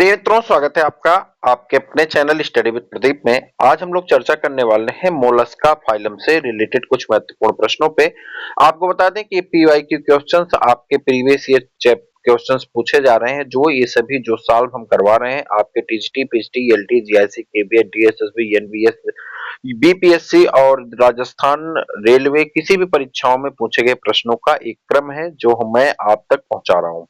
प्रिय मित्रों, स्वागत है आपका आपके अपने चैनल स्टडी विद प्रदीप में। आज हम लोग चर्चा करने वाले हैं मोलस्का फाइलम से रिलेटेड कुछ महत्वपूर्ण प्रश्नों पे। आपको बता दें कि पीवाईक्यू क्वेश्चंस आपके प्रीवियस ईयर क्वेश्चंस पूछे जा रहे हैं, जो ये सभी जो सॉल्व हम करवा रहे हैं आपके टीजीटी, पीजीटी, एलटी, जीआईसी, केबीएड, डीएसएसबी, एनबीएस, बीपीएससी और राजस्थान रेलवे किसी भी परीक्षाओं में पूछे गए प्रश्नों का एक क्रम है जो मैं आप तक पहुंचा रहा हूं।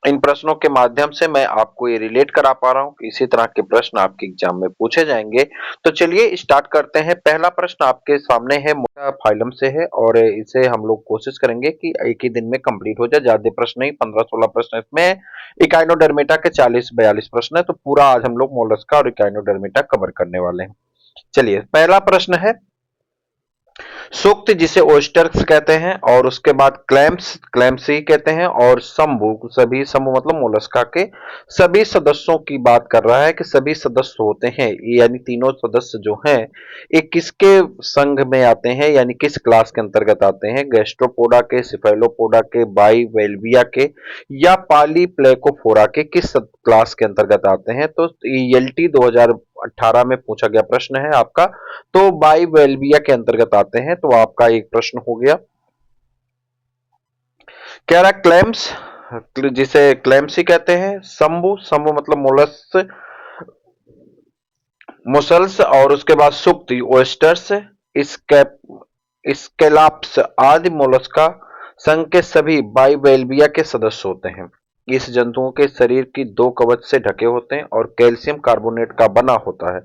इन प्रश्नों के माध्यम से मैं आपको ये रिलेट करा पा रहा हूं कि इसी तरह के प्रश्न आपके एग्जाम में पूछे जाएंगे। तो चलिए स्टार्ट करते हैं। पहला प्रश्न आपके सामने है, मोटा फाइलम से है और इसे हम लोग कोशिश करेंगे कि एक ही दिन में कंप्लीट हो जाए। ज्यादा प्रश्न नहीं, 15-16 प्रश्न इसमें। इकाइनोडर्मेटा के 40-42 प्रश्न है, तो पूरा आज हम लोग मोलस्का और इकाइनोडर्मेटा कवर करने वाले हैं। चलिए, पहला प्रश्न है, सुक्त जिसे ओस्टर्स कहते हैं और उसके बाद क्लैम्स क्लैम्सी कहते हैं और शंभु, सभी शंभु मतलब मोलस्का के सभी सदस्यों की बात कर रहा है कि सभी सदस्य होते हैं, यानी तीनों सदस्य जो हैं ये किसके संघ में आते हैं, यानी किस क्लास के अंतर्गत आते हैं? गैस्ट्रोपोडा के, सिफेलोपोडा के, बाइवेल्विया के या पॉलीप्लेकोफोरा के किस क्लास के अंतर्गत आते हैं? तो एलटी 2018 में पूछा गया प्रश्न है आपका, तो बाइवेल्विया के अंतर्गत आते हैं। तो आपका एक प्रश्न हो गया। कह रहा क्लैम्स जिसे क्लैम्सी कहते हैं, शंभु शंभु मतलब मोलस मुसल्स और उसके बाद सुक्त ओयस्टर्स, स्केलाप्स आदि मोलस्का संघ के सभी बाइवेल्विया के सदस्य होते हैं। इस जंतुओं के शरीर की दो कवच से ढके होते हैं और कैल्शियम कार्बोनेट का बना होता है।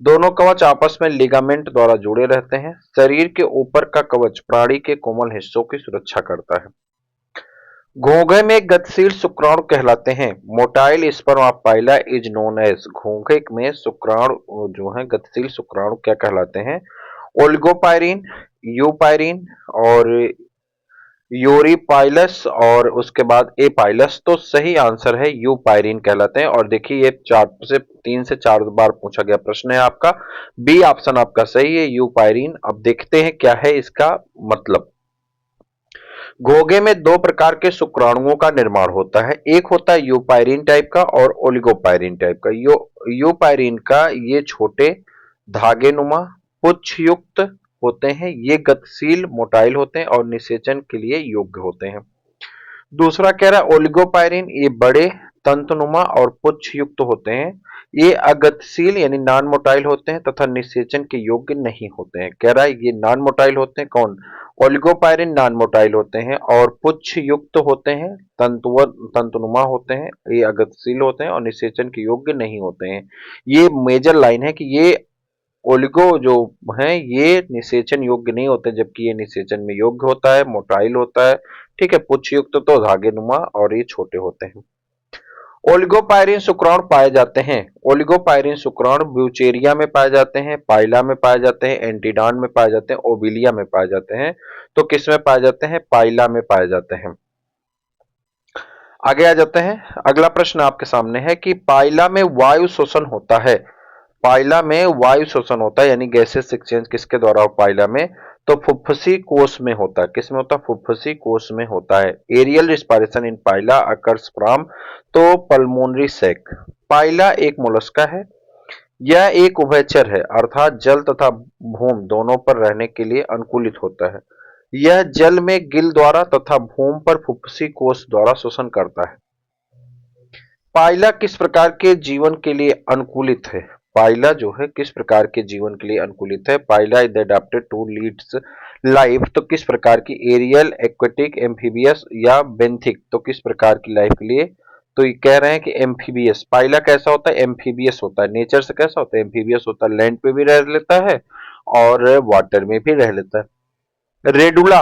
दोनों कवच आपस में लिगामेंट द्वारा जुड़े रहते हैं। शरीर के ऊपर का कवच प्राणी के कोमल हिस्सों की सुरक्षा करता है। घोंघे में गतिशील शुक्राणु कहलाते हैं। Motile sperm of Pila is known as, घोंघे में शुक्राणु जो है गतिशील शुक्राणु क्या कहलाते हैं? ओलिगोपाइरिन, यूपाइरिन और यूरिपाइलस और उसके बाद एपाइलस। तो सही आंसर है यूपाइरिन कहलाते हैं। और देखिए ये 3 से 4 बार पूछा गया प्रश्न है आपका। बी ऑप्शन आपका सही है, यूपाइरिन। अब देखते हैं क्या है इसका मतलब। घोंघे में दो प्रकार के शुक्राणुओं का निर्माण होता है, एक होता है यूपाइरिन टाइप का और ओलिगोपाइरिन टाइप का। यूपाइरिन का ये छोटे धागेनुमा पुच्छ युक्त होते हैं, ये गतिशील मोटाइल होते हैं और निषेचन के लिए योग्य होते हैं। दूसरा कह रहा है ओलिगोपाइरिन, ये बड़े तंतुनुमा और पुच्छ युक्त होते हैं, ये अगतिशील यानी नॉन मोटाइल होते हैं तथा निषेचन के योग्य नहीं होते हैं। कह रहा है ये नॉन मोटाइल होते हैं, कौन? ओलिगोपाइरिन नॉन मोटाइल होते हैं और पुच्छ युक्त होते हैं, तंतुनुमा होते हैं, ये अगतिशील होते हैं और निषेचन के योग्य नहीं होते हैं। ये मेजर लाइन है कि ये ओलिगो जो है ये निषेचन योग्य नहीं होते, जबकि ये निषेचन में योग्य होता है, मोटाइल होता है। ठीक है, पुच्छ युक्त तो धागेनुमा और ये छोटे होते हैं। ओलिगोपाइरिन शुक्राणु पाए जाते हैं। ओलिगोपाइरिन शुक्राणु ब्यूचेरिया में पाए जाते हैं, पाइला में पाए जाते हैं, एंटीडॉन में पाए जाते हैं, ओबिलिया में पाए जाते हैं। तो किस में पाए जाते हैं? पाइला में पाए जाते हैं। आगे आ जाते हैं। अगला प्रश्न आपके सामने है कि पाइला में वायु शोषण होता है। पाइला में वायु शोषण होता है यानी गैसेस एक्सचेंज किसके द्वारा हो पाइला में? तो फुफ्फुसी कोश में होता है। किसमें होता है? फुफ्फुसी कोश में होता है। Aerial respiration in Pila occurs from the pulmonary sac. Pila एक मोलस्का है, यह एक उभयचर है अर्थात जल तथा भूमि दोनों पर रहने के लिए अनुकूलित होता है। यह जल में गिल द्वारा तथा भूमि पर फुफ्फुसी कोश द्वारा शोषण करता है। पाइला किस प्रकार के जीवन के लिए अनुकूलित है? पाइला जो है किस प्रकार के जीवन के लिए अनुकूलित है? Pila is adapted to leads life, तो किस प्रकार की? एरियल, एक्वेटिक, एम्फीबियस या बेंथिक, तो किस प्रकार की लाइफ के लिए? तो ये कह रहे हैं कि एम्फीबियस। पाइला कैसा होता है? एम्फीबियस होता है। नेचर से कैसा होता है? एम्फीबियस होता है। लैंड पे भी रह लेता है और वाटर में भी रह लेता है। रेडुला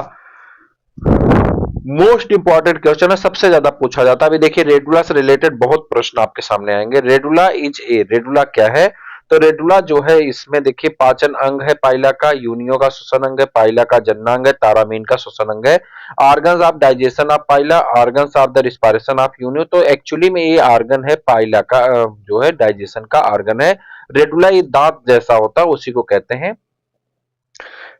मोस्ट इंपॉर्टेंट क्वेश्चन है, सबसे ज्यादा पूछा जाता है। अभी देखिए रेडुला से रिलेटेड बहुत प्रश्न आपके सामने आएंगे। रेडुला इज ए, रेडुला क्या है? तो रेडुला जो है इसमें देखिए पाचन अंग है पाइला का, यूनियो का श्वसन अंग है, पाइला का जननांग है, तारामीन का श्वसन अंग है। Organs of digestion of Pila, organs of the respiration of Unio. तो एक्चुअली में ये आर्गन है पाइला का, जो है डाइजेशन का आर्गन है। रेडुला ये दांत जैसा होता है, उसी को कहते हैं।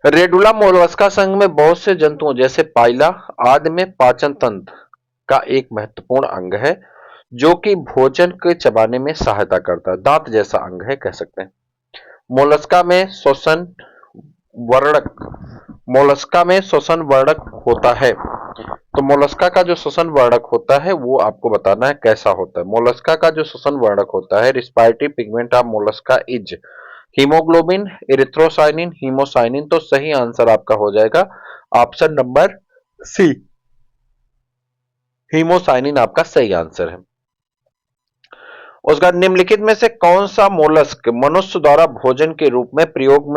रेडुला मोलस्का संघ में बहुत से जंतुओं जैसे पाइला आदि में पाचन तंत्र का एक महत्वपूर्ण अंग है। जो कि भोजन के चबाने में सहायता करता है, दांत जैसा अंग है कह सकते हैं। मोलस्का में श्वसन वर्णक मोलस्का में श्वसन वर्णक होता है। तो मोलस्का का जो श्वसन वर्णक होता है वो आपको बताना है कैसा होता है। मोलस्का का जो श्वसन वर्णक होता है, respiratory pigment of Mollusca is haemoglobin, erythrocyanin, haemocyanin. तो सही आंसर आपका हो जाएगा ऑप्शन नंबर सी, हीमोसाइनिन आपका सही आंसर है। उसका निम्नलिखित में से कौन सा मोलस्क मनुष्य द्वारा भोजन के रूप में प्रयोग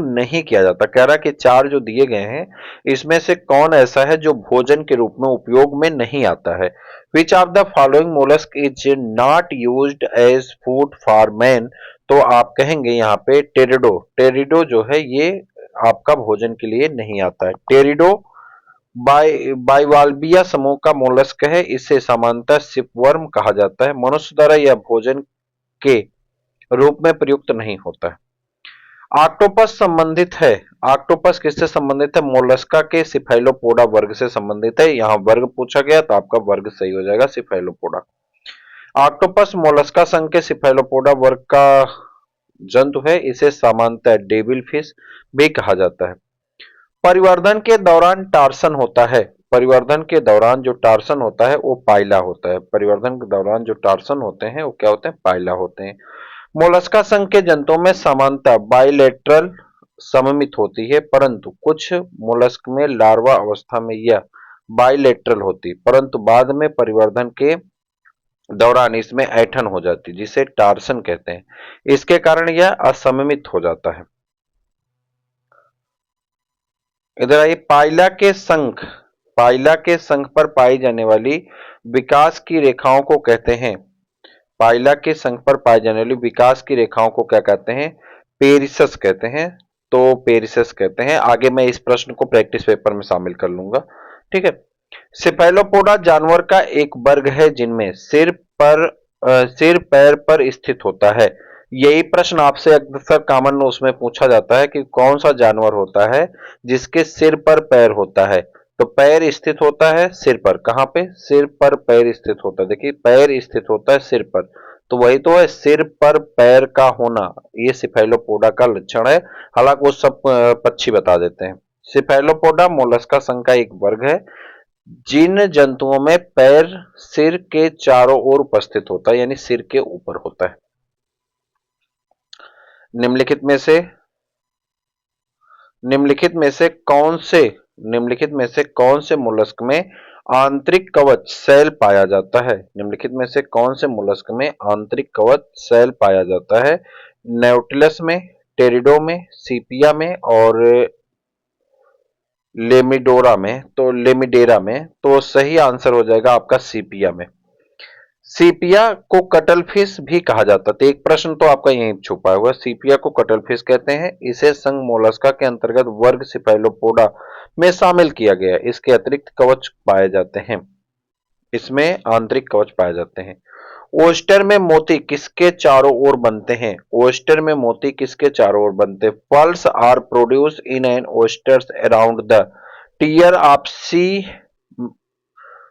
नहीं किया जाता। कह रहा है कि चार जो दिए गए हैं इसमें से कौन ऐसा है जो भोजन के रूप में उपयोग में नहीं आता है। Which of the following mollusc is not used as food for man. तो आप कहेंगे यहाँ पे टेरिडो। टेरिडो जो है ये आपका भोजन के लिए नहीं आता है। टेरिडो बाइवाल्विया समूह का मोलस्क है। इसे सामान्यतः सिपवर्म कहा जाता है। मनुष्य द्वारा यह भोजन के रूप में प्रयुक्त नहीं होता है। ऑक्टोपस संबंधित है। ऑक्टोपस किससे संबंधित है? मोलस्का के सिफेलोपोडा वर्ग से संबंधित है। यहाँ वर्ग पूछा गया तो आपका वर्ग सही हो जाएगा, सिफेलोपोडा। ऑक्टोपस मोलस्का संघ के सिफेलोपोडा वर्ग का जंतु है। इसे सामान्यतः डेविल फिश भी कहा जाता है। परिवर्धन के दौरान टार्सन होता है। परिवर्धन के दौरान जो टार्सन होता है वो पाइला होता है। परिवर्धन के दौरान जो टार्सन होते हैं वो क्या होते हैं? पाइला होते हैं। मोलस्का संघ के जंतुओं में समानता बाइलेटरल सममित होती है, परंतु कुछ मोलस्क में लार्वा अवस्था में यह बाइलेटरल होती, परंतु बाद में परिवर्धन के दौरान इसमें ऐंठन हो जाती, जिसे टार्सन कहते हैं। इसके कारण यह असममित हो जाता है। इधर आइए, पाइला के संघ पर पाई जाने वाली विकास की रेखाओं को कहते हैं। पाइला के संघ पर पाई जाने वाली विकास की रेखाओं को क्या कहते हैं? पेरिसस कहते हैं। तो पेरिसस कहते हैं। आगे मैं इस प्रश्न को प्रैक्टिस पेपर में शामिल कर लूंगा, ठीक है। सेफेलोपोडा जानवर का एक वर्ग है जिनमें सिर पैर पर स्थित होता है। यही प्रश्न आपसे अक्सर कॉमन उसमें पूछा जाता है कि कौन सा जानवर होता है जिसके सिर पर पैर होता है। तो पैर स्थित होता है सिर पर। कहां पे? सिर पर पैर स्थित होता है। देखिए पैर स्थित होता है सिर पर, तो वही तो है सिर पर पैर का होना, ये सिफेलोपोडा का लक्षण है। हालांकि वो सब पक्षी बता देते हैं। सिफेलोपोडा मोलस्का संघ का एक वर्ग है जिन जंतुओं में पैर सिर के चारों ओर उपस्थित होता है, यानी सिर के ऊपर होता है। निम्नलिखित में से कौन से मोलस्क में आंतरिक कवच सेल पाया जाता है? निम्नलिखित में से कौन से मोलस्क में आंतरिक कवच सेल पाया जाता है? नौटिलस में, टेरिडो में, सीपिया में और लेमिडेरा में। तो सही आंसर हो जाएगा आपका सीपिया में। सीपिया को कटल फिश भी कहा जाता है। तो एक प्रश्न तो आपका यहीं छुपा हुआ। सीपिया को कटल फिश कहते हैं। इसे संघ मोलस्का के अंतर्गत वर्ग सिफेलोपोडा में शामिल किया गया। इसके अतिरिक्त कवच पाए जाते हैं, इसमें आंतरिक कवच पाए जाते हैं। ओस्टर में मोती किसके चारों ओर बनते हैं? ओस्टर में मोती किसके चारों ओर बनते हैं? Pearls are produced in an oysters around the tear of sea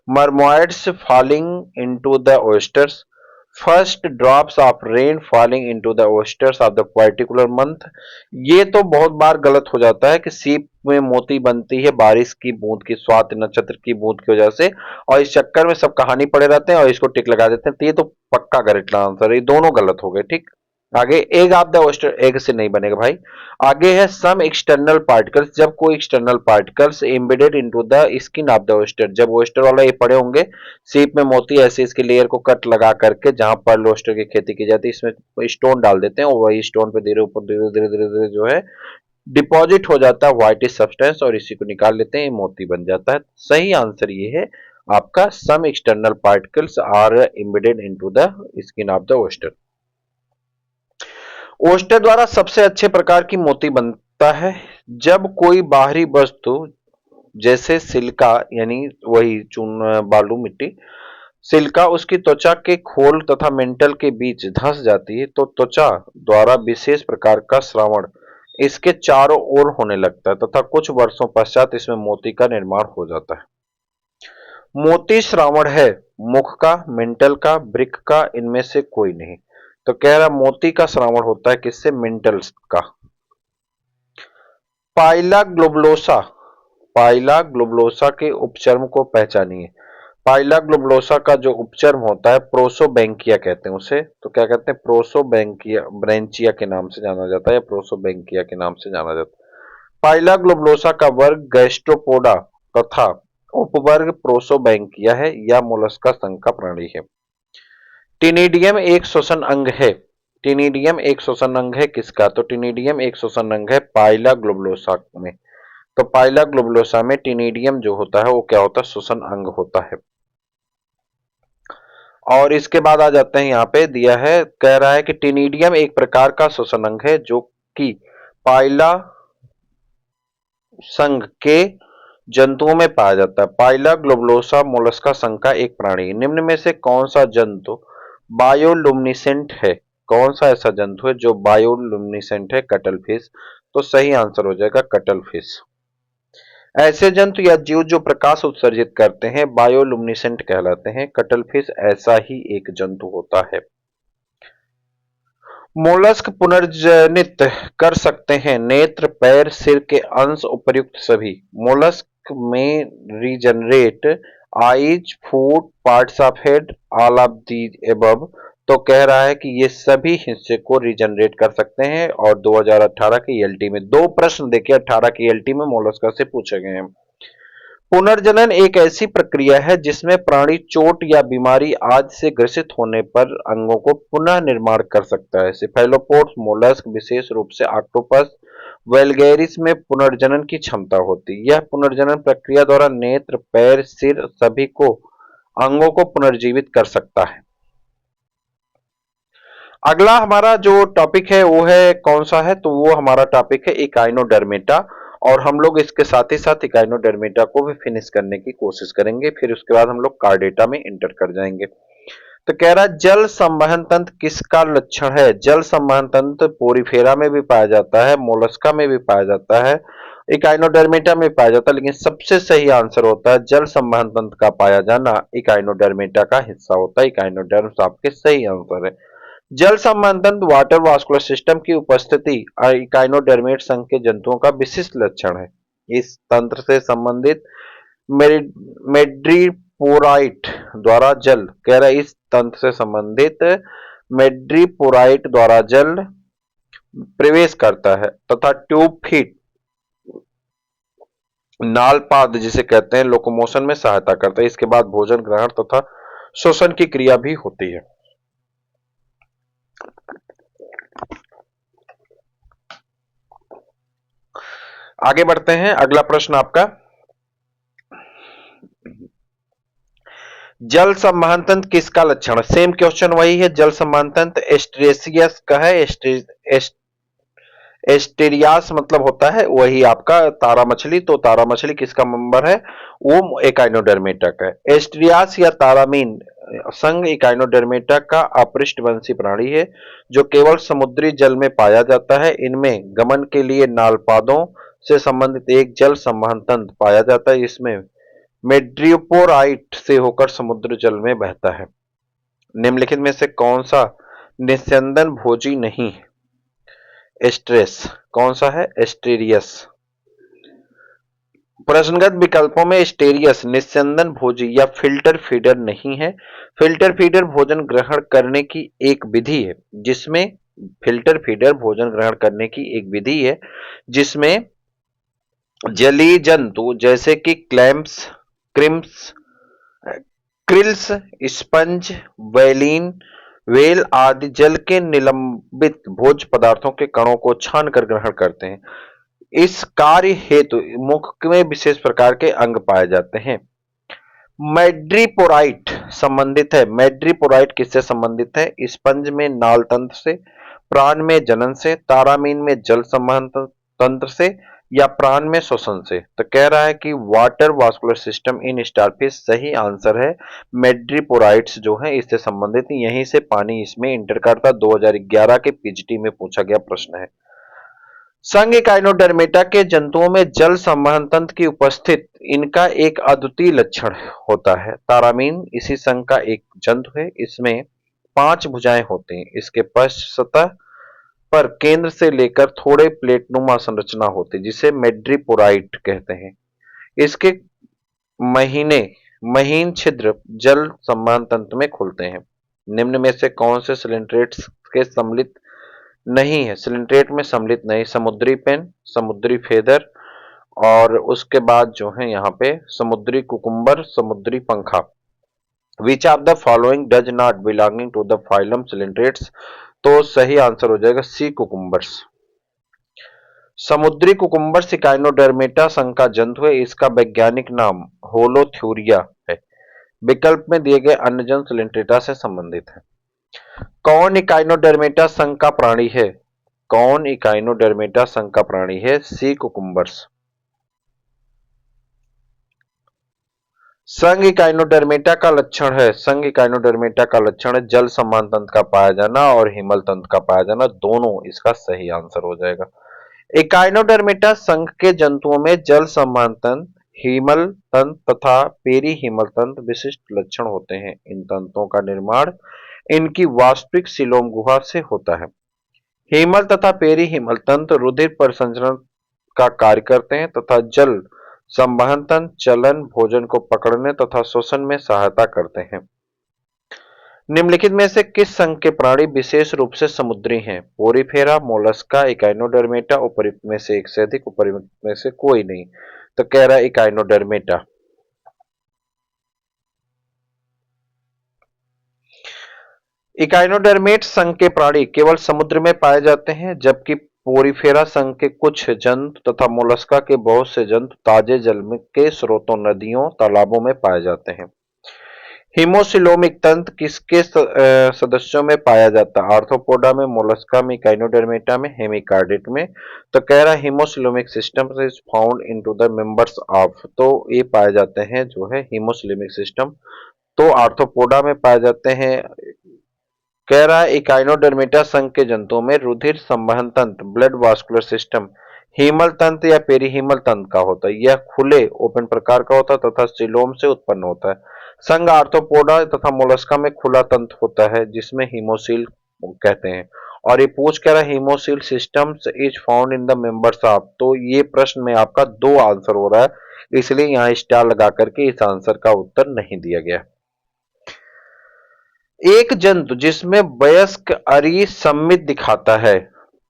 mermaids falling into the oysters, first drops of rain falling into the oysters of the particular month। ये तो बहुत बार गलत हो जाता है कि सीप में मोती बनती है बारिश की बूंद की, स्वाति नक्षत्र की बूंद की वजह से, और इस चक्कर में सब कहानी पड़े रहते हैं और इसको टिक लगा देते हैं। तो ये तो पक्का करेक्ट आंसर है, ये दोनों गलत हो गए, ठीक। आगे egg of the oyster, egg से नहीं बनेगा भाई। आगे है सम एक्सटर्नल पार्टिकल्स, जब कोई external particles embedded into the skin of the oyster, जब ओस्टर वाला ये पड़े होंगे सीप में मोती, ऐसे इसके लेयर को कट लगा करके जहां पर्ल ओस्टर की खेती की जाती है इसमें स्टोन डाल देते हैं और वही स्टोन पे धीरे ऊपर धीरे धीरे धीरे धीरे जो है डिपॉजिट हो जाता है व्हाइटिश सब्सटेंस और इसी को निकाल लेते हैं, मोती बन जाता है। सही आंसर ये है आपका, some external particles are embedded into the skin of the oyster. Oyster द्वारा सबसे अच्छे प्रकार की मोती बनता है जब कोई बाहरी वस्तु जैसे सिलिका, यानी वही चून बालू मिट्टी, सिलिका उसकी त्वचा के खोल तथा मेंटल के बीच धंस जाती है तो त्वचा द्वारा विशेष प्रकार का श्रावण इसके चारों ओर होने लगता है तथा कुछ वर्षों पश्चात इसमें मोती का निर्माण हो जाता है। मोती श्रावण है, मुख का, मेंटल का, वृक्क का, इनमें से कोई नहीं। तो कह रहा मोती का श्रावण होता है किससे? मेंटल्स का। पाइला ग्लोबुलोसा, पाइला ग्लोबुलोसा के उपचर्म को पहचानिए। पाइला ग्लोबुलोसा का जो उपचर्म होता है प्रोसोबैंकिया कहते हैं उसे। तो क्या कहते हैं? प्रोसोबैंकिया, ब्रेंचिया के नाम से जाना जाता है या प्रोसोबैंकिया के नाम से जाना जाता है। पाइला ग्लोबुलोसा का वर्ग गैस्ट्रोपोडा तथा उपवर्ग प्रोसोबैंकिया है या मोलस्का संघ का प्राणी है। टिनिडियम एक श्वसन अंग है। टिनिडियम एक श्वसन अंग है किसका? तो टिनिडियम एक श्वसन अंग है पाइला ग्लोबुलोसा में। तो पाइला ग्लोबुलोसा में टिनिडियम जो होता है वो क्या होता है? श्वसन अंग होता है। और इसके बाद आ जाते हैं, यहाँ पे दिया है, कह रहा है कि टिनिडियम एक प्रकार का श्वसन अंग है जो कि पाइला संघ के जंतुओं में पाया जाता है। पाइला ग्लोबुलोसा मोलस्का संघ का एक प्राणी। निम्न में से कौन सा जंतु बायोलुमिनेसेंट है? कौन सा ऐसा जंतु है जो बायोलुमिनेसेंट है? Cuttle fish. तो सही आंसर हो जाएगा कटल फिश। ऐसे जंतु या जीव जो प्रकाश उत्सर्जित करते हैं बायोलुमिनेसेंट कहलाते हैं। कटल फिश ऐसा ही एक जंतु होता है। मोलस्क पुनर्जनित कर सकते हैं नेत्र, पैर, सिर के अंश उपर्युक्त सभी। मोलस्क में regenerate eyes, foot, parts of head, all of the above. तो कह रहा है कि ये सभी हिस्से को रीजनरेट कर सकते हैं। और 2018 के ईएलटी में 2 प्रश्न देखिए 18 की ईएलटी में मोलस्का से पूछे गए हैं। पुनर्जनन एक ऐसी प्रक्रिया है जिसमें प्राणी चोट या बीमारी आदि से ग्रसित होने पर अंगों को पुनः निर्माण कर सकता है। सेफेलोपोड्स, मोलस्क, विशेष रूप से ऑक्टोपस, वैलगैरिस में पुनर्जनन की क्षमता होती है। यह पुनर्जनन प्रक्रिया द्वारा नेत्र, पैर, सिर सभी को अंगों को पुनर्जीवित कर सकता है। अगला हमारा जो टॉपिक है वो है कौन सा है? तो वो हमारा टॉपिक है इकाइनोडर्मेटा। और हम लोग इसके साथ ही साथ इकाइनोडर्मेटा को भी फिनिश करने की कोशिश करेंगे। फिर उसके बाद हम लोग कार्डेटा में इंटर कर जाएंगे। तो कह रहा है जल संवहन तंत्र किसका लक्षण है? जल संवहन तंत्र पोरीफेरा में भी पाया जाता है, मोलस्का में भी पाया जाता है, इकाइनोडर्मेटा में पाया जाता है, लेकिन सबसे सही आंसर होता है जल संवहन तंत्र का पाया जाना इकाइनोडर्मेटा का हिस्सा होता है। इकाइनोडर्म्स आपके सही आंसर है। जल संवहन तंत्र वाटर वास्कुलर सिस्टम की उपस्थिति इकाइनोडर्मेट संघ के जंतुओं का विशिष्ट लक्षण है। इस तंत्र से संबंधित मेड्रीपोराइट द्वारा जल, कह रहा है इस तंत्र से संबंधित मेड्रीपोराइट द्वारा जल प्रवेश करता है तथा ट्यूब फीट नालपाद जिसे कहते हैं लोकोमोशन में सहायता करता है। इसके बाद भोजन ग्रहण तथा श्वसन की क्रिया भी होती है। आगे बढ़ते हैं। अगला प्रश्न आपका, जल संवहन तंत्र किसका लक्षण? सेम क्वेश्चन वही है। जल संवहन तंत्र एस्ट्रेसियस का है। एस्टेरियास मतलब होता है वही आपका तारा मछली। तो तारा मछली किसका मेंबर है? वो इकाइनोडर्मेटा का है। एस्टेरियास या तारामीन संघ इकाइनोडर्मेटा का अपृष्ठवंशी प्राणी है जो केवल समुद्री जल में पाया जाता है। इनमें गमन के लिए नालपादों से संबंधित एक जल संवहन तंत्र पाया जाता है। इसमें मेड्रियोपोराइट से होकर समुद्र जल में बहता है। निम्नलिखित में से कौन सा निस्यंदन भोजी नहीं है? एस्ट्रेस कौन सा है? एस्टेरियस। प्रश्नगत विकल्पों में एस्टेरियस निस्यंदन भोजी या फिल्टर फीडर नहीं है। फिल्टर फीडर भोजन ग्रहण करने की एक विधि है जिसमें फिल्टर फीडर भोजन ग्रहण करने की एक विधि है जिसमें जलीय जंतु जैसे कि clams, crimes, क्रिल्स, sponge, valine, well आदि जल के निलंबित भोज्य पदार्थों के कणों को छानकर ग्रहण करते हैं। इस कार्य हेतु मुख में विशेष प्रकार के अंग पाए जाते हैं। मैड्रीपोराइट संबंधित है। मैड्रीपोराइट किससे संबंधित है? स्पंज में नाल तंत्र से, प्राण में जनन से, तारामीन में जल संवहन तंत्र से या प्राण में श्वसन से। तो कह रहा है कि water vascular system in starfish सही आंसर है। मैड्रीपोराइट्स जो है इससे संबंधित, यहीं से पानी इसमें इंटर करता। 2011 के पीजीटी में पूछा गया प्रश्न है। संघ इकाइनोडर्मेटा के जंतुओं में जल संवहन तंत्र की उपस्थित इनका एक अद्वितीय लक्षण होता है। तारामीन इसी संघ का एक जंतु है। इसमें 5 भुजाएं होती हैं। इसके पश्च सतह पर केंद्र से लेकर थोड़े प्लेटनुमा संरचना होती है जिसे मेड्रीपोराइट कहते हैं। इसके महीने महीन छिद्र जल संवहन तंत्र में खुलते हैं। निम्न में से कौन से सिलिंड्रेट्स के सम्मिलित नहीं है? सिलिंड्रेट में सम्मिलित नहीं, समुद्री पेन, समुद्री फेदर और उसके बाद जो है यहाँ पे समुद्री कुकुम्बर, समुद्री पंखा। Which of the following does not belonging to the phylum coelenterates? तो सही आंसर हो जाएगा सी कुकुम्बर्स। समुद्री कुकुम्बर इकाइनोडर्मेटा संघ का जंतु है। इसका वैज्ञानिक नाम होलोथ्यूरिया है। विकल्प में दिए गए अन्य जंतु सिलिंड्रेटा से संबंधित है। कौन इकाइनोडर्मेटा संघ का प्राणी है? कौन इकाइनोडर्मेटा संघ का प्राणी है? सी कुकुम्बर्स। संघ इकाइनोडर्मेटा का लक्षण है। संघ इकाइनोडर्मेटा का लक्षण है जल संवहन तंत्र का पाया जाना और हिमल तंत्र का पाया जाना, दोनों इसका सही आंसर हो जाएगा। इकाइनोडर्मेटा संघ के जंतुओं में जल संवहन तंत्र, हिमल तंत्र तथा पेरीहिमल तंत्र विशिष्ट लक्षण होते हैं। इन तंत्रों का निर्माण इनकी वास्तविक सीलोम गुहा से होता है। हिमल तथा पेरीहिमल तंत्र रुधिर परिसंचरण का कार्य करते हैं तथा जल संवहन तंत्र चलन, भोजन को पकड़ने तथा श्वसन में सहायता करते हैं। निम्नलिखित में से किस संघ के प्राणी विशेष रूप से समुद्री हैं? Porifera, Mollusca, Echinodermata. उपयुक्त में से एक से अधिक, उपयुक्त में से कोई नहीं। तो कह रहा है इकाइनोडर्मेटा। इकाइनोडर्मेट संघ के प्राणी केवल समुद्र में पाए जाते हैं, जबकि पोरीफेरा संघ के कुछ जंतु तथा मोलस्का के बहुत से जंतु ताजे जल में के स्रोतों, नदियों, तालाबों में पाए जाते हैं। हीमोसिलोमिक तंत्र किसके सदस्यों में पाया जाता है? आर्थ्रोपोडा में, मोलस्का में, इकाइनोडर्मेटा में, हेमिकार्डिट में। तो कह रहा है haemocoelomic system is found into the members of. तो ये पाए जाते हैं जो है हीमोसिलोमिक सिस्टम, तो आर्थ्रोपोडा में पाए जाते हैं। कह रहा है इकाइनोडर्मेटा संघ के जंतुओं में रुधिर संवहन तंत्र, ब्लड वास्कुलर सिस्टम, हीमल तंत्र या पेरीहीमल तंत्र का होता है। यह खुले ओपन प्रकार का होता है तथा सिलोम से उत्पन्न होता है। संघ आर्थ्रोपोडा तथा मोलस्का में खुला तंत्र होता है जिसमें हीमोसील कहते हैं। और ये पूछ कह रहा है haemocoel systems is found in the members of. तो ये प्रश्न में आपका 2 आंसर हो रहा है, इसलिए यहाँ स्टार लगा करके इस आंसर का उत्तर नहीं दिया गया। एक जंतु जिसमें वयस्क अरी सममित दिखाता है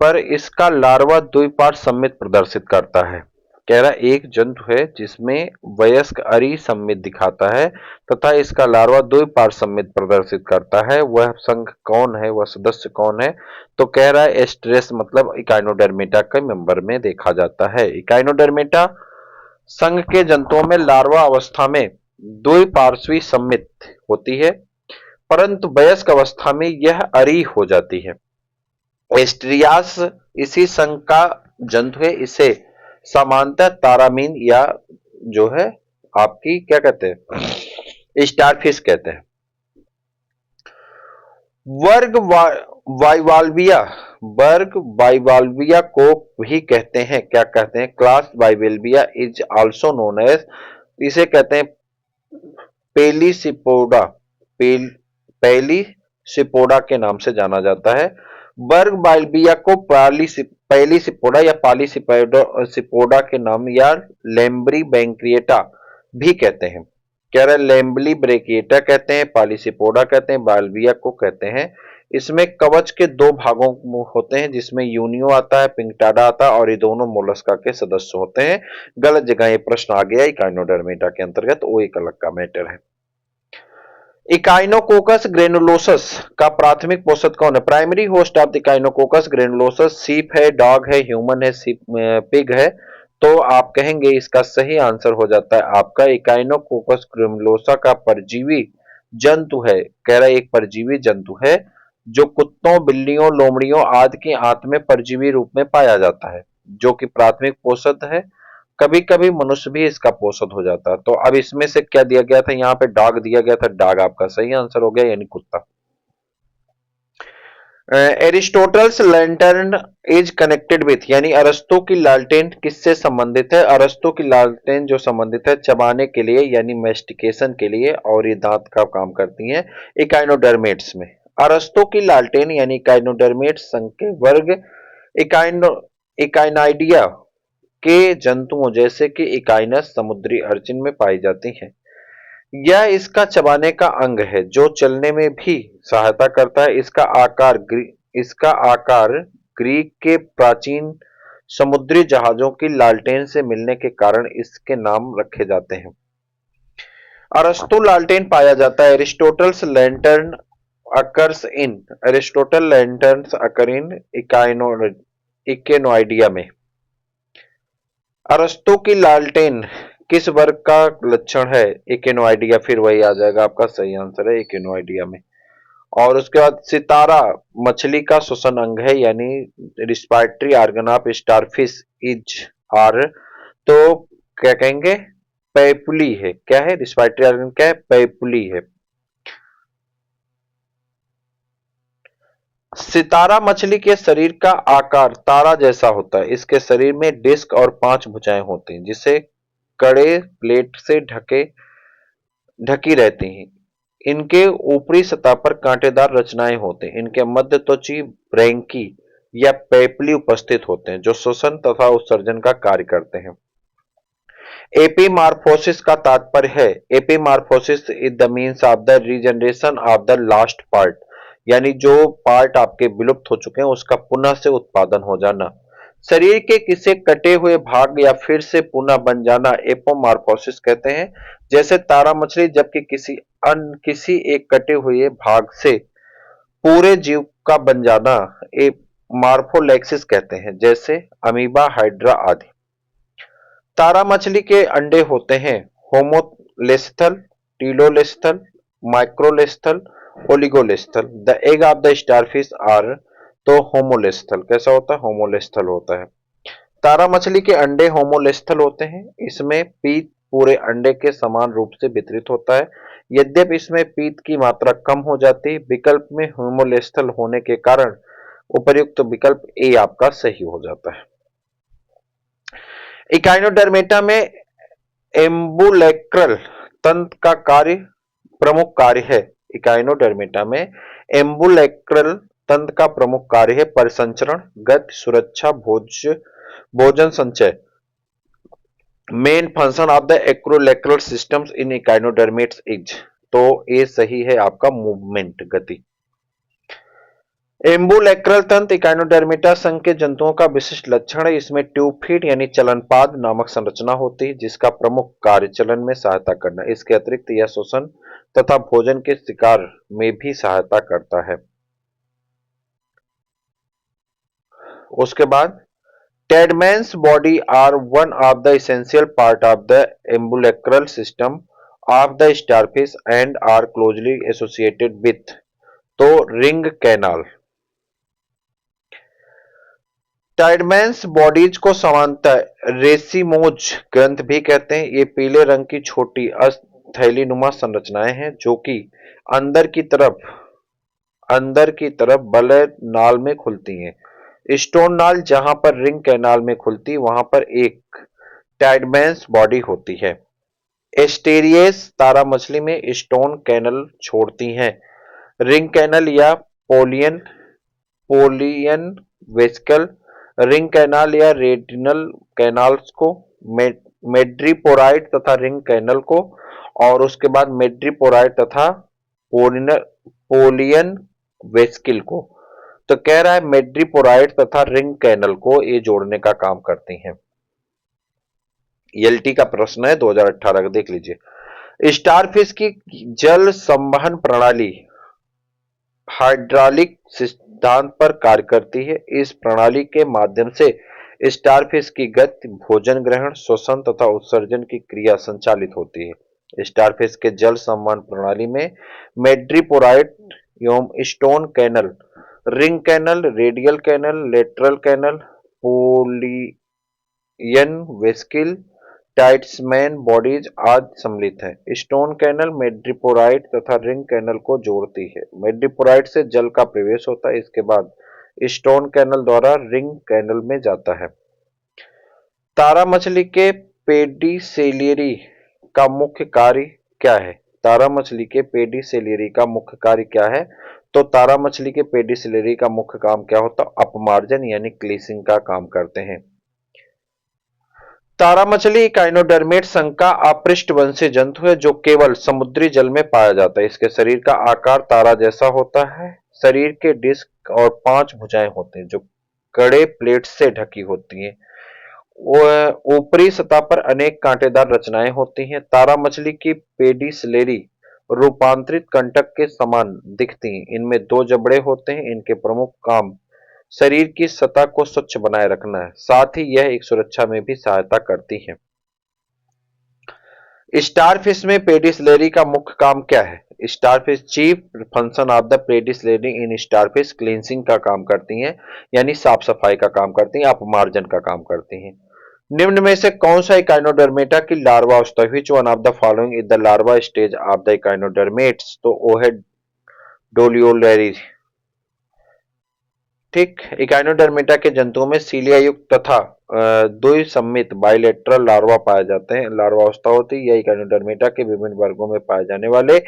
पर इसका लार्वा द्विपार्श्व सममित प्रदर्शित करता है। कह रहा है एक जंतु है जिसमें वयस्क अरी सममित दिखाता है तथा इसका लार्वा द्विपार्श्व सममित प्रदर्शित करता है। वह संघ कौन है? वह सदस्य कौन है? तो कह रहा है एस्ट्रेस, मतलब इकाइनोडर्मेटा के मेंबर में देखा जाता है। इकाइनोडर्मेटा संघ के जंतुओं में लार्वा अवस्था में द्विपार्श्वी सममित होती है, परंतु वयस्क अवस्था में यह अरी हो जाती है। एस्ट्रियास इसी संघ का जंतु है। इसे सामान्यतः तारामीन या जो है आपकी क्या कहते हैं, स्टारफिश कहते हैं। वर्ग बाइवाल्विया, वर्ग बाइवाल्विया को भी कहते हैं, क्या कहते हैं? Class Bivalvia is also known as, इसे कहते हैं पेलिसिपोडा, पेलिसिपोडा के नाम से जाना जाता है। वर्ग बाइल्बिया को पेलिसिपोडा या पालिसिपोडा के नाम या लेम्बरी बैंक्रिएटा भी कहते हैं। कह रहे लेम्बली ब्रेकिएटा कहते हैं, पालिसिपोडा कहते हैं, बाइल्बिया को कहते हैं। इसमें कवच के 2 भागों होते हैं जिसमें यूनियो आता है, पिंकटाडा आता है और ये दोनों मोलस्का के सदस्य होते हैं। गलत जगह ये प्रश्न आ गया इकाइनोडर्मेटा के अंतर्गत, वो एक अलग का मैटर है। इकाइनोकोकस ग्रेनुलोसस का प्राथमिक पोषक कौन है? Primary host of the Echinococcus ग्रेनुलोसस सीप है, डॉग है, ह्यूमन है, पिग है। तो आप कहेंगे इसका सही आंसर हो जाता है आपका इकाइनोकोकस ग्रेनुलोसा का परजीवी जंतु है। कह रहा है एक परजीवी जंतु है जो कुत्तों, बिल्लियों, लोमड़ियों आदि के आंत में परजीवी रूप में पाया जाता है, जो कि प्राथमिक पोषक है। कभी कभी मनुष्य भी इसका पोषक हो जाता है। तो अब इसमें से क्या दिया गया था? यहाँ पे डॉग दिया गया था, डॉग आपका सही आंसर हो गया, यानी कुत्ता। Aristotle's lantern is connected with, यानी अरस्तु की लालटेन किससे संबंधित है? अरस्तु की लालटेन जो संबंधित है चबाने के लिए यानी मेस्टिकेशन के लिए, और ये दांत का काम करती हैं इकाइनोडर्मेट्स में। अरस्तु की लालटेन यानी इकाइनोडर्मेट्स संघ के वर्ग इकाइनो इकाइनाइडिया के जंतुओं जैसे कि इकाइनस समुद्री अर्चिन में पाई जाती हैं। यह इसका चबाने का अंग है जो चलने में भी सहायता करता है। इसका आकार ग्रीक के प्राचीन समुद्री जहाजों की लालटेन से मिलने के कारण इसके नाम रखे जाते हैं। अरस्तु लालटेन पाया जाता है। Aristotle's lantern occurs in Aristotle lanterns occur in Echinoidea में। अरस्तु की लालटेन किस वर्ग का लक्षण है? इकेनोइडिया, फिर वही आ जाएगा आपका सही आंसर है इकेनोइडिया में। और उसके बाद सितारा मछली का श्वसन अंग है, यानी respiratory organ of starfish is are, तो क्या कहेंगे? पैपुली है। क्या है? रिस्पायरेटरी ऑर्गन क्या है? पैपुली है। सितारा मछली के शरीर का आकार तारा जैसा होता है। इसके शरीर में डिस्क और 5 भुजाएं होती हैं जिसे कड़े प्लेट से ढकी रहती हैं। इनके ऊपरी सतह पर कांटेदार रचनाएं होते हैं। इनके मध्य त्वची ब्रैंकी या पैपली उपस्थित होते हैं जो श्वसन तथा उत्सर्जन का कार्य करते हैं। एपीमार्फोसिस का तात्पर्य है, epimorphosis is the means of the regeneration of the lost part, यानी जो पार्ट आपके विलुप्त हो चुके हैं उसका पुनः से उत्पादन हो जाना। शरीर के किसी कटे हुए भाग या फिर से पुनः बन जाना एपोमार्फोसिस कहते हैं, जैसे तारा मछली, जबकि किसी एक कटे हुए भाग से पूरे जीव का बन जाना मार्फोलेक्सिस कहते हैं, जैसे अमीबा, हाइड्रा आदि। तारा मछली के अंडे होते हैं homolecithal, telolecithal, microlecithal, oligolecithal. The egg of the starfish are, तो होमोलेस्थल। कैसा होता है? होमोलेस्थल होता है। तारा मछली के अंडे होमोलेस्थल होते हैं। इसमें पीत पूरे अंडे के समान रूप से वितरित होता है। यद्यपि इसमें पीत की मात्रा कम हो जाती है। विकल्प में होमोलेस्थल होने के कारण उपर्युक्त विकल्प ए आपका सही हो जाता है। इकाइनोडर्मेटा में एम्बुलेक्रल तंत्र का प्रमुख कार्य है। इकाइनोडर्मेटा में एम्बुलेक्रल तंत्र का प्रमुख कार्य है परिसंचरण, गति, सुरक्षा, भोजन संचय। Main function of the ambulacral systems in echinoderms is, तो ये सही है आपका मूवमेंट, गति। एम्बुलेक्रल तंत्र इकाइनोडर्मेटा संघ के जंतुओं का विशिष्ट लक्षण है। इसमें ट्यूब फीट यानी चलनपाद नामक संरचना होती है जिसका प्रमुख कार्य चलन में सहायता करना। इसके अतिरिक्त यह श्वसन तथा भोजन के शिकार में भी सहायता करता है। उसके बाद Tadman's body are one of the essential part of the umbilical system of the starfish and are closely associated with, तो रिंग कैनाल। टाइडमैन्स बॉडीज को सामान्यतः रेसिमोज ग्रंथ भी कहते हैं। ये पीले रंग की छोटी थैलीनुमा संरचनाएं हैं जो कि अंदर की तरफ बलय नाल में खुलती हैं। स्टोन नाल जहां पर रिंग कैनाल में खुलती वहां पर एक टाइडमैन्स बॉडी होती है। एस्टेरियस तारा मछली में स्टोन कैनल छोड़ती हैं। रिंग कैनल या पोलियन वेसिकल, रिंग कैनाल या रेटिनल कैनाल्स को, मेड्रीपोराइड तथा रिंग कैनल को, और उसके बाद मेड्रीपोराइड तथा पोलियन वेसिकल को। तो कह रहा है मेड्रीपोराइड तथा रिंग कैनल को ये जोड़ने का काम करती हैं। एलटी का प्रश्न है 2018 का, देख लीजिए। स्टारफिश की जल संवहन प्रणाली हाइड्रोलिक सिद्धांत पर कार्य करती है। इस प्रणाली के माध्यम से स्टारफिश की गति, भोजन ग्रहण, श्वसन तथा उत्सर्जन की क्रिया संचालित होती है। स्टारफिश के जल संवहन प्रणाली में मेड्रीपोराइड एवं stone canal, ring canal, radial canal, lateral canal, Polian vesicle, Tiedemann bodies आज सम्मिलित है। स्टोन कैनल मेड्रिपोराइट तथा रिंग कैनल को जोड़ती है। मेड्रिपोराइट से जल का प्रवेश होता है, इसके बाद स्टोन कैनल द्वारा रिंग कैनल में जाता है। तारा मछली के पेडिसेलियरी का मुख्य कार्य क्या है? तारा मछली के पेडिसेलियरी का मुख्य कार्य क्या है? तो तारा मछली के पेडिसेलियरी का मुख्य काम क्या होता है? अपमार्जन यानी क्लीसिंग का काम करते हैं। तारा मछली इकाइनोडर्मेट संघ का अपृष्ठवंशी जंतु है जो केवल समुद्री जल में पाया जाता है। इसके शरीर का आकार तारा जैसा होता है। शरीर के डिस्क और 5 भुजाएं होते हैं जो कड़े प्लेट से ढकी होती हैं। ऊपरी सतह पर अनेक कांटेदार रचनाएं होती हैं। तारा मछली की पेडिसलेरी रूपांतरित कंटक के समान दिखती हैं। इनमें 2 जबड़े होते हैं। इनके प्रमुख काम शरीर की सतह को स्वच्छ बनाए रखना है, साथ ही यह एक सुरक्षा में भी सहायता करती है। स्टारफिश में पेडिसलेरी का मुख्य काम क्या है? Starfish chief function of the pedicellariae in starfish cleansing का काम करती हैं, यानी साफ सफाई का काम करती हैं, अपमार्जन का काम करती हैं। निम्न में से कौन सा इकाइनोडर्मेटा की लार्वा अवस्था? Which one of the following is the larva stage of the echinoderms? तो वो है डोलियोलैरी। ठीक, इकाइनोडर्मेटा के जंतुओं में सीलिया युक्त तथा द्विसम्मित बाइलेटरल लार्वा पाए जाते हैं। लार्वा अवस्था होती है। यह इकाइनोडर्मेटा के विभिन्न वर्गों में पाए जाने वाले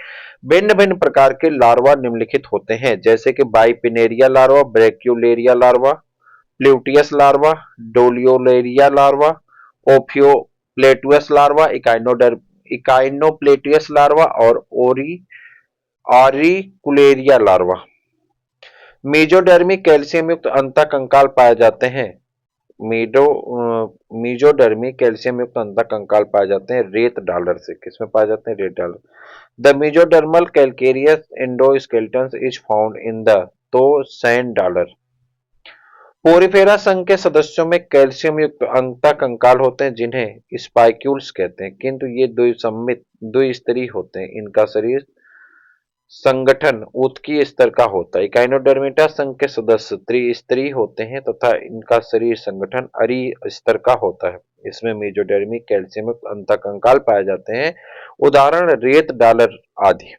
भिन्न भिन्न प्रकार के लार्वा निम्नलिखित होते हैं, जैसे कि bipinnaria larva, brachiolaria larva, pluteus larva, doliolaria larva, ophiopluteus larva, echinopluteus larva और ऑरिकुलेरिया लार्वा। मीजोडर्मी कैल्शियम युक्त अंतःकंकाल पाए जाते हैं। मीजोडर्मी कैल्शियम युक्त अंतःकंकाल पाए जाते हैं रेत डॉलर से। किसमें पाए जाते हैं? रेत dollar. The mesodermal calcareous endoskeleton is found in the तो सैंड डॉलर। पोरिफेरा संघ के सदस्यों में कैल्शियम युक्त अंतःकंकाल होते हैं जिन्हें स्पाइक्यूल्स कहते हैं, किंतु ये द्विस्तरीय होते हैं। इनका शरीर संगठन ऊतकीय स्तर का होता है। इकाइनोडर्मेटा संघ के सदस्य त्रिस्तरीय होते हैं तथा इनका शरीर संगठन अरीय स्तर का होता है। इसमें मेजोडर्मी कैल्शियम युक्त अंतःकंकाल पाए जाते हैं, उदाहरण रेत डॉलर आदि।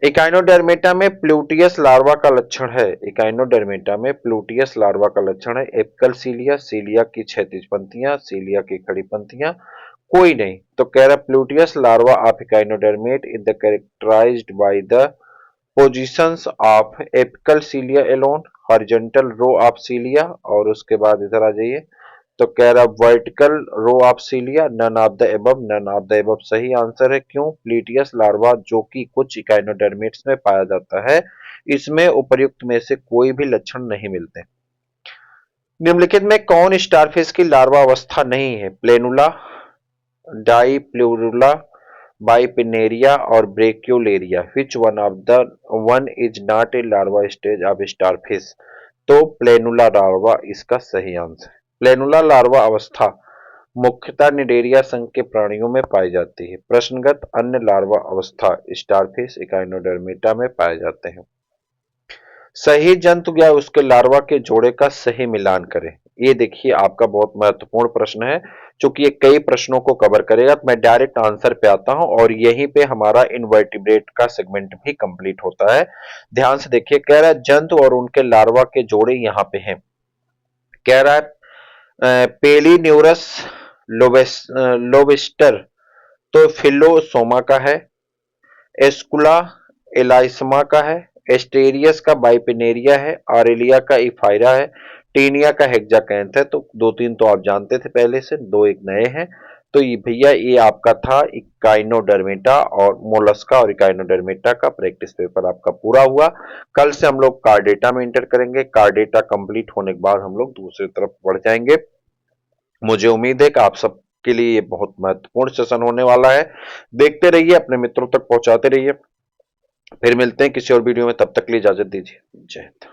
इकाइनोडर्मेटा में प्लूटियस लार्वा का लक्षण है। इकाइनोडर्मेटा में प्लूटियस लार्वा का लक्षण है एपिकल सीलिया, सीलिया की क्षैतिज पंक्तियां, सीलिया की खड़ी पंक्तियां कोई नहीं। तो कह रहा pluteus larva of echinoderm is the characterized by the positions of apical cilia alone, horizontal row of cilia, और उसके बाद इधर आ जाइए तो कह रहा vertical row of cilia, none of the above. None of the above सही आंसर है। क्यों? प्लूटियस लार्वा जो कि कुछ इकाइनोडर्मेट्स में पाया जाता है, इसमें उपर्युक्त में से कोई भी लक्षण नहीं मिलते। निम्नलिखित में कौन स्टारफिश की लार्वा अवस्था नहीं है? प्लेनुला, डाइप्लूरुला, बाइपिनेरिया और brachiolaria. Which one is not a larva stage of starfish? तो प्लेनुला लार्वा इसका सही आंसर है। प्लेनुला लार्वा अवस्था मुख्यतः निडेरिया संघ के प्राणियों में पाई जाती है। प्रश्नगत अन्य लार्वा अवस्था स्टारफिश, इकाइनोडर्मेटा में पाए जाते हैं। सही जंतु या उसके लार्वा के जोड़े का सही मिलान करें। ये देखिए आपका बहुत महत्वपूर्ण प्रश्न है, चूंकि ये कई प्रश्नों को कवर करेगा तो मैं डायरेक्ट आंसर पे आता हूं और यहीं पे हमारा इनवर्टिब्रेट का सेगमेंट भी कंप्लीट होता है। ध्यान से देखिए, कह रहा है जंतु और उनके लार्वा के जोड़े यहाँ पे हैं। कह रहा है पेलिन्यूरस लोबस्टर तो फिलोसोमा का है, एस्कुला एलाइसमा का है, एस्टेरियस का बाइपिनेरिया है, ऑरेलिया का इफायरा है, टीनिया का हेक्साकैंथ है। तो 2-3 तो आप जानते थे पहले से, 2 एक नए हैं। तो ये भैया ये आपका था इकाइनोडर्मेटा और मोलस्का और इकाइनोडर्मेटा का प्रैक्टिस पेपर आपका पूरा हुआ। कल से हम लोग कार्डेटा में इंटर करेंगे। कार्डेटा कंप्लीट होने के बाद हम लोग दूसरी तरफ बढ़ जाएंगे। मुझे उम्मीद है कि आप सब के लिए ये बहुत महत्वपूर्ण सेशन होने वाला है। देखते रहिए, अपने मित्रों तक पहुंचाते रहिए। फिर मिलते हैं किसी और वीडियो में, तब तक के लिए इजाजत दीजिए। जय हिंद।